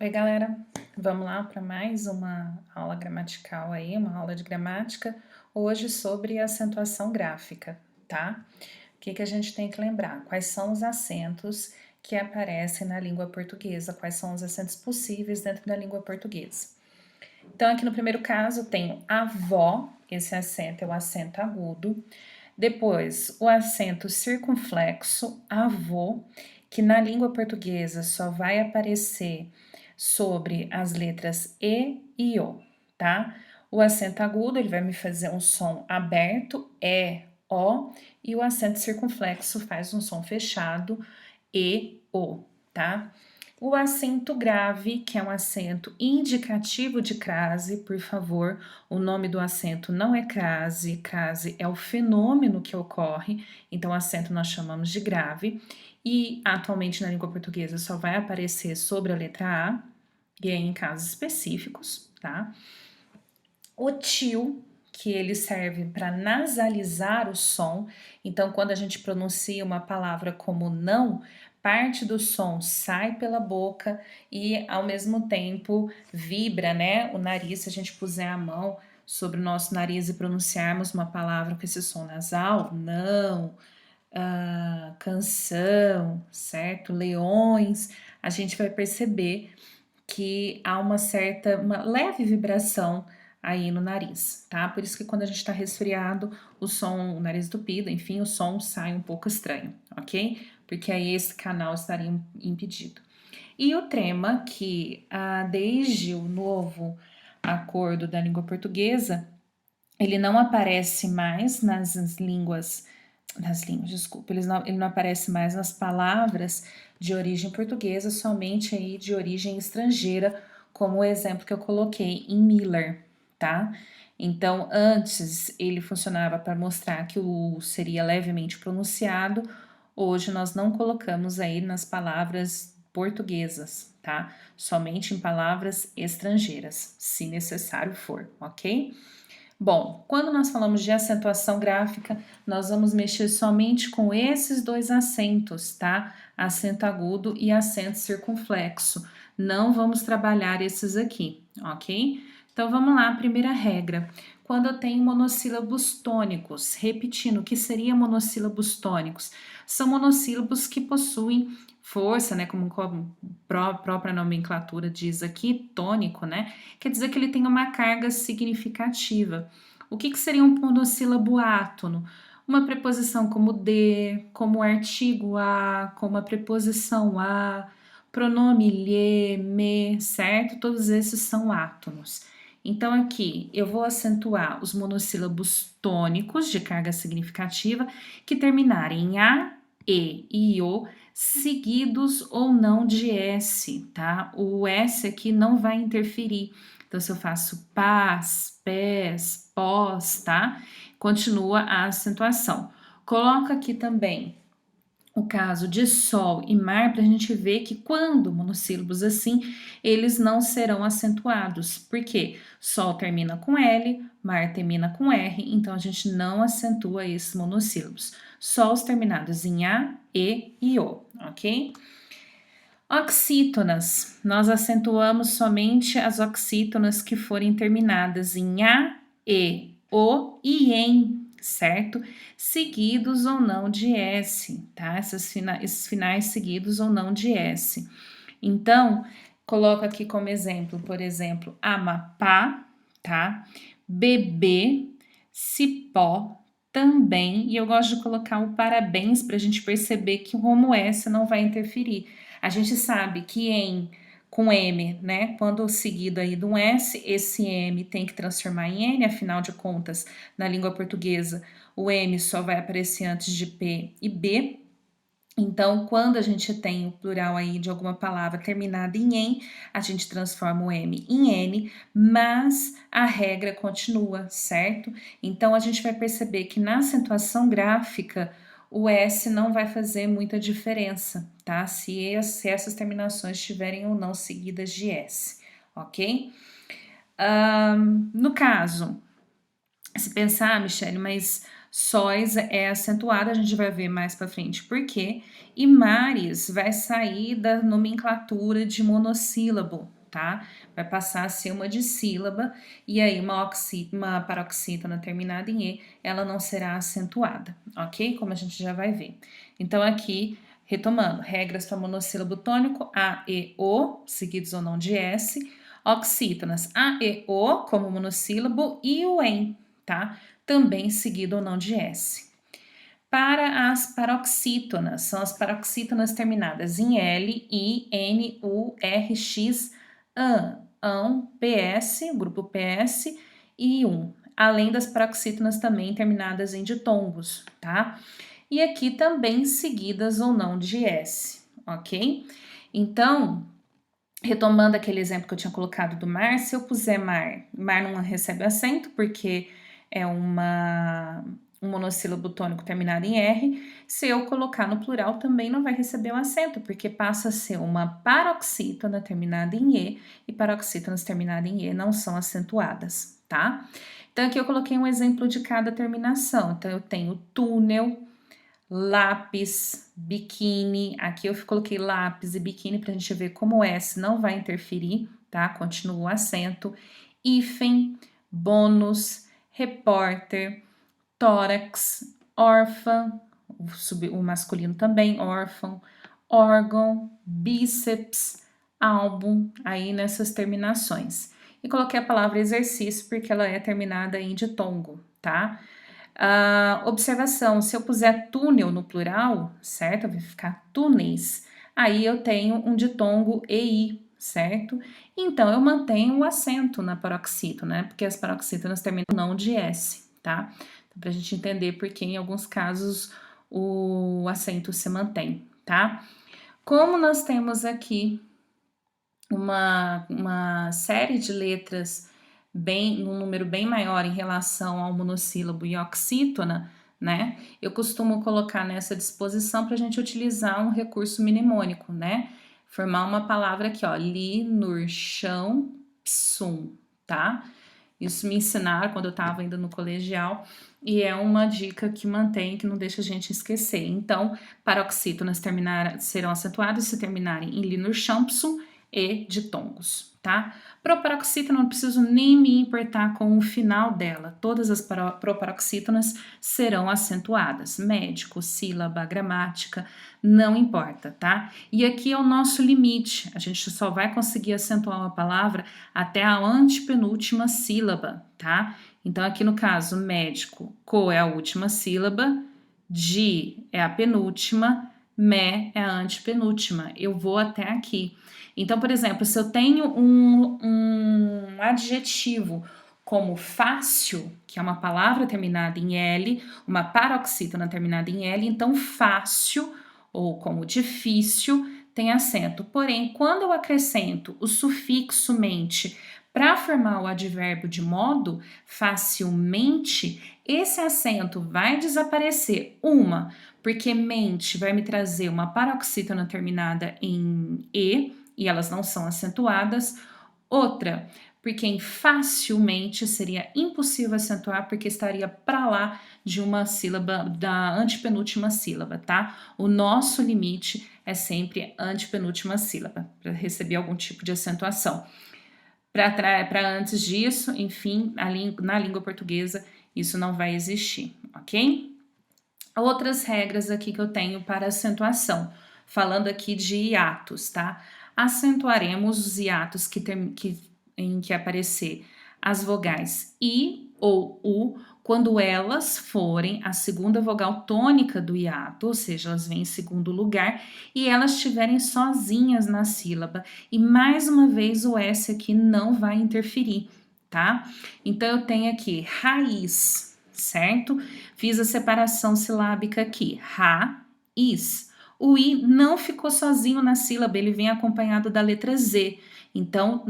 Oi, galera, vamos lá para mais uma aula gramatical aí, uma aula de gramática, hoje sobre acentuação gráfica, tá? O que a gente tem que lembrar? Quais são os acentos que aparecem na língua portuguesa, quais são os acentos possíveis dentro da língua portuguesa. Então, aqui no primeiro caso, tenho avó, esse acento é o acento agudo. Depois, o acento circunflexo, avô, que na língua portuguesa só vai aparecer sobre as letras E O, tá? O acento agudo, ele vai me fazer um som aberto, O, e o acento circunflexo faz um som fechado, O, tá? O acento grave, que é um acento indicativo de crase, por favor, o nome do acento não é crase, crase é o fenômeno que ocorre, então acento nós chamamos de grave, e atualmente na língua portuguesa só vai aparecer sobre a letra A, e é em casos específicos, tá? O til, que ele serve para nasalizar o som, então quando a gente pronuncia uma palavra como não, parte do som sai pela boca e ao mesmo tempo vibra, né? O nariz, se a gente puser a mão sobre o nosso nariz e pronunciarmos uma palavra com esse som nasal, não, canção, certo? Leões, a gente vai perceber que há uma leve vibração aí no nariz, tá? Por isso que quando a gente tá resfriado, o nariz entupido, enfim, o som sai um pouco estranho, ok? Porque aí esse canal estaria impedido. E o trema, que desde o novo acordo da língua portuguesa, ele não aparece mais desculpa, ele não aparece mais nas palavras de origem portuguesa, somente aí de origem estrangeira, como o exemplo que eu coloquei em Miller, tá? Então, antes ele funcionava para mostrar que o seria levemente pronunciado, hoje nós não colocamos aí nas palavras portuguesas, tá? Somente em palavras estrangeiras, se necessário for, ok? Bom, quando nós falamos de acentuação gráfica, nós vamos mexer somente com esses dois acentos, tá? Acento agudo e acento circunflexo. Não vamos trabalhar esses aqui, ok? Então vamos lá, primeira regra. Quando eu tenho monossílabos tônicos, repetindo, o que seria monossílabos tônicos? São monossílabos que possuem força, né? Como a própria nomenclatura diz aqui, tônico, né? Quer dizer que ele tem uma carga significativa. O que seria um monossílabo átono? Uma preposição como de, como artigo a, como a preposição a, pronome lhe, me, certo? Todos esses são átonos. Então, aqui eu vou acentuar os monossílabos tônicos de carga significativa que terminarem em a, e o, seguidos ou não de S, tá? O S aqui não vai interferir. Então, se eu faço pás, pés, pós, tá? Continua a acentuação. Coloca aqui também o caso de sol e mar para a gente ver que quando monossílabos assim, eles não serão acentuados. Por quê? Sol termina com L, mar termina com R, então a gente não acentua esses monossílabos. Só os terminados em A, E O, ok? Oxítonas. Nós acentuamos somente as oxítonas que forem terminadas em A, E, O e em, certo? Seguidos ou não de S, tá? Esses finais seguidos ou não de S. Então, coloco aqui como exemplo, por exemplo, Amapá, tá? Bebê, cipó, também, e eu gosto de colocar o parabéns para a gente perceber que o homo S não vai interferir. A gente sabe que em com M, né? Quando seguido aí de um S, esse M tem que transformar em N, afinal de contas, na língua portuguesa, o M só vai aparecer antes de P e B. Então, quando a gente tem o plural aí de alguma palavra terminada em "em", a gente transforma o M em N, mas a regra continua, certo? Então, a gente vai perceber que na acentuação gráfica, o S não vai fazer muita diferença, tá? Se essas terminações estiverem ou não seguidas de S, ok? No caso, se pensar, Michele, mas Sóis é acentuada, a gente vai ver mais para frente por quê. E mares vai sair da nomenclatura de monossílabo, tá? Vai passar a ser uma dissílaba, e aí uma paroxítona terminada em E, ela não será acentuada, ok? Como a gente já vai ver. Então, aqui, retomando, regras para monossílabo tônico, A, E, O, seguidos ou não de S, oxítonas, A, E, O, como monossílabo, e o EM, tá? Também seguido ou não de S. Para as paroxítonas, são as paroxítonas terminadas em L, I, N, U, R, X, AN, PS, grupo PS e 1, além das paroxítonas também terminadas em ditongos, tá? E aqui também seguidas ou não de S, ok? Então, retomando aquele exemplo que eu tinha colocado do mar, se eu puser mar, mar não recebe acento porque é um monossílabo tônico terminado em R. Se eu colocar no plural, também não vai receber um acento, porque passa a ser uma paroxítona terminada em E, e paroxítonas terminadas em E não são acentuadas, tá? Então, aqui eu coloquei um exemplo de cada terminação. Então, eu tenho túnel, lápis, biquíni. Aqui eu coloquei lápis e biquíni para a gente ver como o S não vai interferir, tá? Continua o acento. Hífen, bônus, repórter, tórax, órfã, o masculino também, órfão, órgão, bíceps, álbum, aí nessas terminações. E coloquei a palavra exercício porque ela é terminada em ditongo, tá? Observação, se eu puser túnel no plural, certo? Vai ficar túneis. Aí eu tenho um ditongo EI, certo? Então, eu mantenho o acento na paroxítona, né? Porque as paroxítonas terminam não de S, tá? Então, pra gente entender porque em alguns casos o acento se mantém, tá? Como nós temos aqui uma série de letras num número bem maior em relação ao monossílabo e oxítona, né? Eu costumo colocar nessa disposição para a gente utilizar um recurso mnemônico, né? Formar uma palavra aqui, ó, li, nur, chão, psum, tá? Isso me ensinaram quando eu estava ainda no colegial e é uma dica que mantém, que não deixa a gente esquecer. Então, paroxítonas serão acentuadas se terminarem em li, nur, chão, psum e ditongos, tá? Proparoxítona, não preciso nem me importar com o final dela. Todas as proparoxítonas serão acentuadas. Médico, sílaba, gramática, não importa, tá? E aqui é o nosso limite. A gente só vai conseguir acentuar uma palavra até a antepenúltima sílaba, tá? Então, aqui no caso, médico, co é a última sílaba, di é a penúltima, me é a antepenúltima. Eu vou até aqui. Então, por exemplo, se eu tenho um adjetivo como fácil, que é uma palavra terminada em L, uma paroxítona terminada em L, então fácil, ou como difícil, tem acento. Porém, quando eu acrescento o sufixo mente para formar o advérbio de modo, facilmente, esse acento vai desaparecer. Porque mente vai me trazer uma paroxítona terminada em E elas não são acentuadas. Outra, porque em facilmente seria impossível acentuar, porque estaria para lá de uma sílaba, da antepenúltima sílaba, tá? O nosso limite é sempre antepenúltima sílaba, para receber algum tipo de acentuação. Para antes disso, enfim, na língua portuguesa, isso não vai existir, ok? Outras regras aqui que eu tenho para acentuação, falando aqui de hiatos, tá? Acentuaremos os hiatos em que aparecer as vogais I ou U quando elas forem a segunda vogal tônica do hiato, ou seja, elas vêm em segundo lugar, e elas estiverem sozinhas na sílaba. E mais uma vez o S aqui não vai interferir, tá? Então eu tenho aqui raiz, certo? Fiz a separação silábica aqui, ra-is. O I não ficou sozinho na sílaba, ele vem acompanhado da letra Z. Então,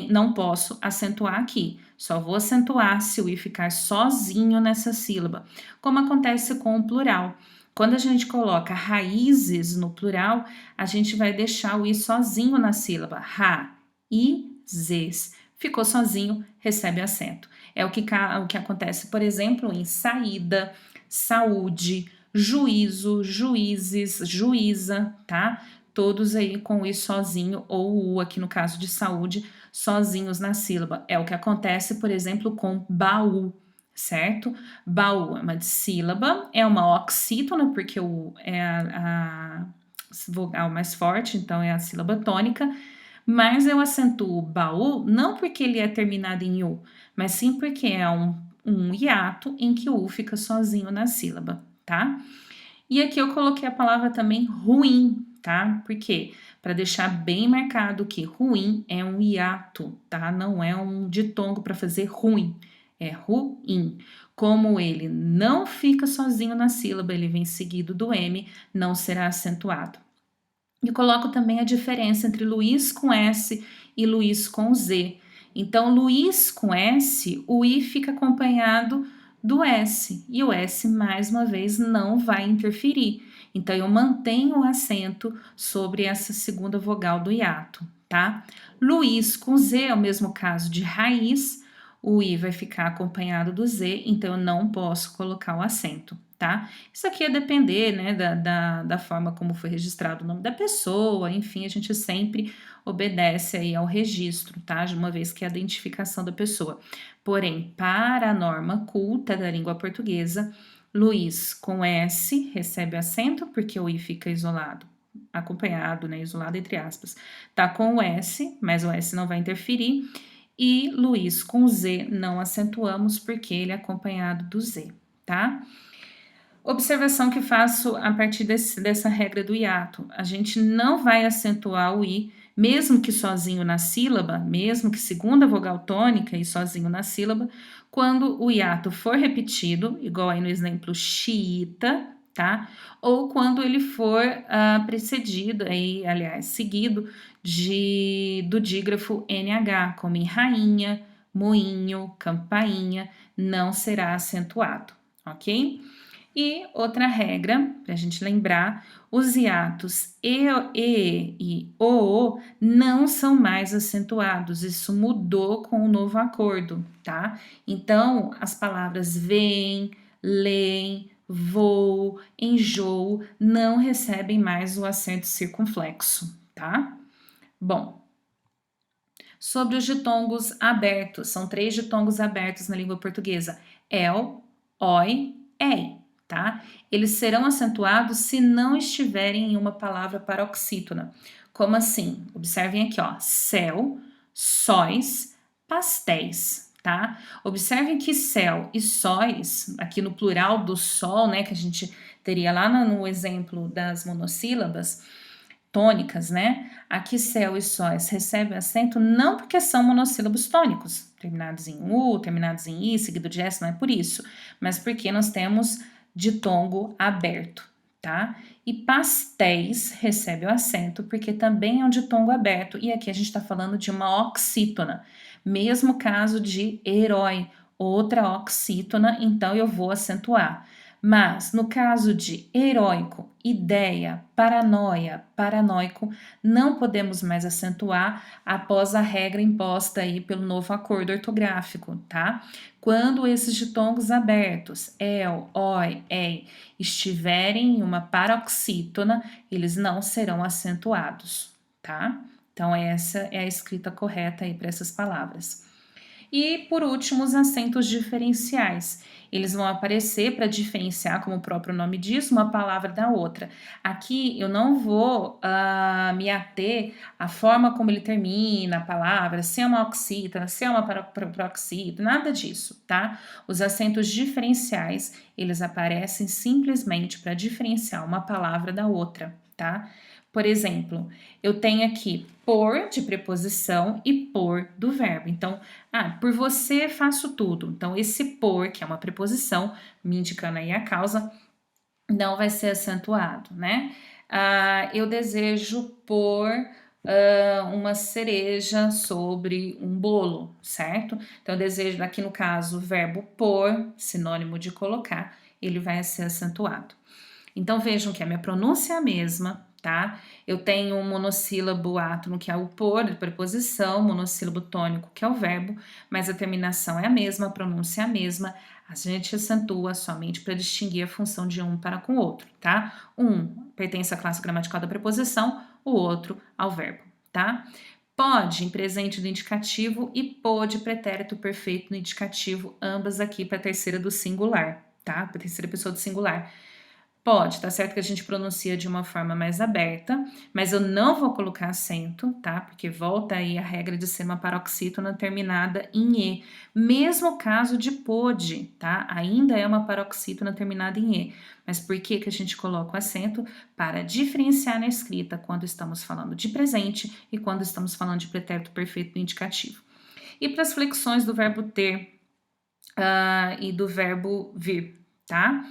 não posso acentuar aqui. Só vou acentuar se o I ficar sozinho nessa sílaba. Como acontece com o plural. Quando a gente coloca raízes no plural, a gente vai deixar o I sozinho na sílaba. Ra-i-zes. Ficou sozinho, recebe acento. É o que acontece, por exemplo, em saída, saúde, juízo, juízes, juíza, tá? Todos aí com o i sozinho ou o u aqui no caso de saúde, sozinhos na sílaba. É o que acontece, por exemplo, com baú, certo? Baú é uma dissílaba, é uma oxítona, porque o u é a vogal mais forte, então é a sílaba tônica, mas eu acentuo baú não porque ele é terminado em u, mas sim porque é um hiato em que o u fica sozinho na sílaba, tá? E aqui eu coloquei a palavra também ruim, tá? Por quê? Para deixar bem marcado que ruim é um hiato, tá? Não é um ditongo para fazer ruim, é ruim. Como ele não fica sozinho na sílaba, ele vem seguido do M, não será acentuado. E coloco também a diferença entre Luiz com S e Luiz com Z. Então, Luiz com S, o I fica acompanhado do S, e o S, mais uma vez, não vai interferir. Então, eu mantenho o acento sobre essa segunda vogal do hiato, tá? Luiz com Z é o mesmo caso de raiz, o I vai ficar acompanhado do Z, então eu não posso colocar o acento, tá? Isso aqui é depender, né, da forma como foi registrado o nome da pessoa, enfim, a gente sempre obedece aí ao registro, tá? De uma vez que é a identificação da pessoa. Porém, para a norma culta da língua portuguesa, Luiz com S recebe acento, porque o I fica isolado, acompanhado, né, isolado entre aspas, tá com o S, mas o S não vai interferir, e Luiz com Z não acentuamos, porque ele é acompanhado do Z, tá? Observação que faço a partir dessa regra do hiato. A gente não vai acentuar o i, mesmo que sozinho na sílaba, mesmo que segunda vogal tônica e sozinho na sílaba, quando o hiato for repetido, igual aí no exemplo xiita, tá? Ou quando ele for precedido, aí, aliás, seguido do dígrafo NH, como em rainha, moinho, campainha, não será acentuado, ok? E outra regra, para a gente lembrar, os hiatos e o não são mais acentuados, isso mudou com o novo acordo, tá? Então, as palavras vêm, leem, voo, enjoo não recebem mais o acento circunflexo, tá? Bom, sobre os ditongos abertos, são 3 ditongos abertos na língua portuguesa: el, oi, ei. Tá? Eles serão acentuados se não estiverem em uma palavra paroxítona. Como assim? Observem aqui, ó, céu, sóis, pastéis, tá? Observem que céu e sóis, aqui no plural do sol, né, que a gente teria lá no exemplo das monossílabas tônicas, né? Aqui céu e sóis recebem acento não porque são monossílabos tônicos, terminados em U, terminados em I, seguido de S, não é por isso, mas porque nós temos ditongo aberto, tá? E pastéis recebe o acento porque também é um ditongo aberto, e aqui a gente está falando de uma oxítona. Mesmo caso de herói, outra oxítona, então eu vou acentuar. Mas no caso de heróico, ideia, paranoia, paranoico, não podemos mais acentuar após a regra imposta aí pelo novo acordo ortográfico, tá? Quando esses ditongos abertos, el, oi, ei, estiverem em uma paroxítona, eles não serão acentuados, tá? Então, essa é a escrita correta aí para essas palavras. E, por último, os acentos diferenciais. Eles vão aparecer para diferenciar, como o próprio nome diz, uma palavra da outra. Aqui eu não vou me ater à forma como ele termina a palavra, se é uma oxítona, se é uma paroxítona, nada disso, tá? Os acentos diferenciais, eles aparecem simplesmente para diferenciar uma palavra da outra, tá? Por exemplo, eu tenho aqui por de preposição e por do verbo. Então, por você faço tudo. Então, esse por, que é uma preposição, me indicando aí a causa, não vai ser acentuado, né? Eu desejo pôr uma cereja sobre um bolo, certo? Então, eu desejo, aqui no caso, o verbo pôr, sinônimo de colocar, ele vai ser acentuado. Então, vejam que a minha pronúncia é a mesma, tá? Eu tenho um monossílabo átono, que é o por, preposição, monossílabo tônico, que é o verbo, mas a terminação é a mesma, a pronúncia é a mesma, a gente acentua somente para distinguir a função de um para com o outro, tá? Um pertence à classe gramatical da preposição, o outro ao verbo, tá? Pode em presente do indicativo e pode pretérito perfeito no indicativo, ambas aqui para a terceira do singular, tá? Para a terceira pessoa do singular. Pode, tá certo que a gente pronuncia de uma forma mais aberta, mas eu não vou colocar acento, tá? Porque volta aí a regra de ser uma paroxítona terminada em E. Mesmo caso de pode, tá? Ainda é uma paroxítona terminada em E. Mas por que que a gente coloca o acento? Para diferenciar na escrita quando estamos falando de presente e quando estamos falando de pretérito perfeito no indicativo. E para as flexões do verbo ter e do verbo vir, tá?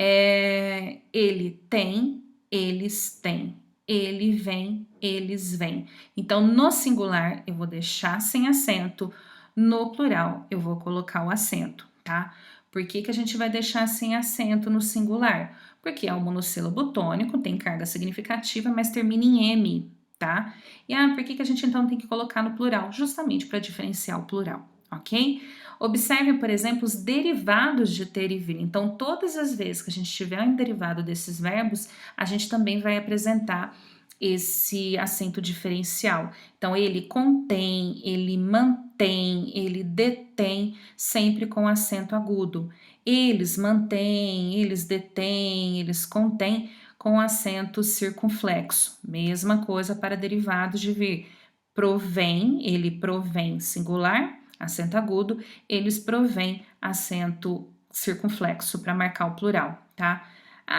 Ele tem, eles têm. Ele vem, eles vêm. Então, no singular, eu vou deixar sem acento. No plural, eu vou colocar o acento, tá? Por que que a gente vai deixar sem acento no singular? Porque é um monossílabo tônico, tem carga significativa, mas termina em M, tá? E por que que a gente então tem que colocar no plural? Justamente para diferenciar o plural, ok? Observe, por exemplo, os derivados de ter e vir. Então, todas as vezes que a gente tiver um derivado desses verbos, a gente também vai apresentar esse acento diferencial. Então, ele contém, ele mantém, ele detém, sempre com acento agudo. Eles mantêm, eles detêm, eles contêm, com acento circunflexo. Mesma coisa para derivados de vir. Provém, ele provém singular, acento agudo, eles provêm acento circunflexo para marcar o plural, tá?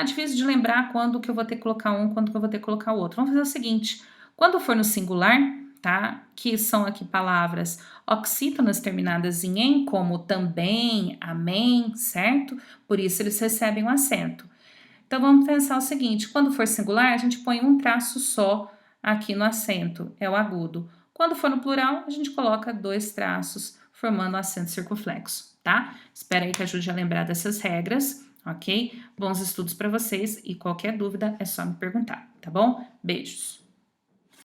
Difícil de lembrar quando que eu vou ter que colocar um, quando que eu vou ter que colocar o outro. Vamos fazer o seguinte, quando for no singular, tá? Que são aqui palavras oxítonas terminadas em em, como também, amém, certo? Por isso eles recebem um acento. Então vamos pensar o seguinte, quando for singular, a gente põe um traço só aqui no acento, é o agudo. Quando for no plural, a gente coloca 2 traços, formando o acento circunflexo, tá? Espero aí que ajude a lembrar dessas regras, ok? Bons estudos para vocês e qualquer dúvida é só me perguntar, tá bom? Beijos!